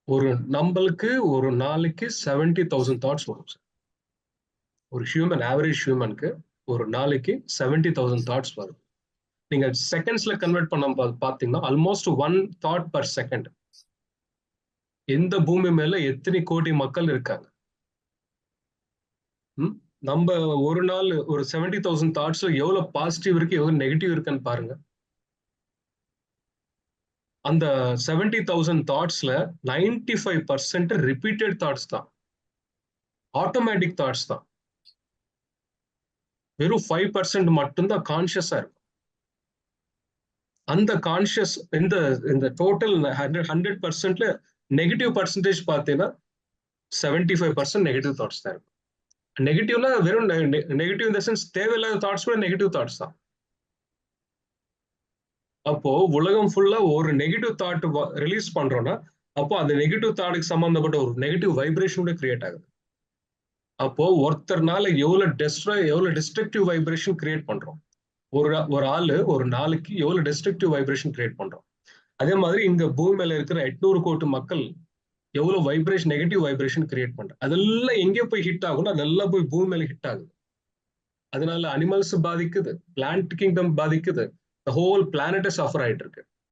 ஒரு நம்மளுக்கு ஒரு நாளைக்கு 70,000 தாட்ஸ் வரும் சார். ஒரு ஹியூமன், ஆவரேஜ் ஹியூமனுக்கு ஒரு நாளைக்கு 70,000 தாட்ஸ் வரும். நீங்க செகண்ட்ஸ்ல கன்வெர்ட் பண்ண பாத்தீங்கன்னா ஆல்மோஸ்ட் 1 தாட் பர் செகண்ட். எந்த பூமி மேல எத்தனை கோடி மக்கள் இருக்காங்க? நம்ம ஒரு நாள் ஒரு 70,000 தாட்ஸ்ல எவ்வளவு பாசிட்டிவ் இருக்கு, எவ்வளவு நெகட்டிவ் இருக்குன்னு பாருங்க. அந்த 70,000 தாட்ஸ்ல 95% ரிப்பீட்டட் தாட்ஸ் தான், ஆட்டோமேட்டிக் தாட்ஸ் தான். வெறும் 5% மட்டும்தான் கான்சியஸா இருக்கும். அந்த கான்சியஸ் இந்த டோட்டல் 100%ல நெகட்டிவ் பர்சன்டேஜ் பார்த்தீங்கன்னா 75% நெகட்டிவ் தாட்ஸ் தான் இருக்கும். நெகட்டிவ்ல வெறும் நெகட்டிவ் இந்த சென்ஸ் தேவையில்லாத தாட்ஸ் கூட நெகட்டிவ் தாட்ஸ் தான். அப்போ உலகம் ஃபுல்லா ஒரு நெகட்டிவ் தாட் ரிலீஸ் பண்றோம்னா, அப்போ அந்த நெகட்டிவ் தாட்டுக்கு சம்பந்தப்பட்ட ஒரு நெகட்டிவ் வைப்ரேஷன் கூட கிரியேட் ஆகுது. அப்போ ஒருத்தர்னால எவ்வளவு டிஸ்ட்ரக்டிவ் வைப்ரேஷன் கிரியேட் பண்றோம். ஒரு ஆளு ஒரு நாளைக்கு எவ்வளவு டிஸ்ட்ரக்டிவ் வைப்ரேஷன் கிரியேட் பண்றோம். அதே மாதிரி இங்க பூமி மேல இருக்கிற 800 கோடி மக்கள் எவ்வளவு வைப்ரேஷன், நெகட்டிவ் வைப்ரேஷன் கிரியேட் பண்றோம். அதெல்லாம் எங்கே போய் ஹிட் ஆகும்னா அதெல்லாம் போய் பூமி மேல ஹிட் ஆகுது. அதனால அனிமல்ஸ் பாதிக்குது, பிளான்ட் கிங்டம் பாதிக்குது, ஹோல் பிளானட் சஃபர் ஆயிட்டு இருக்கு.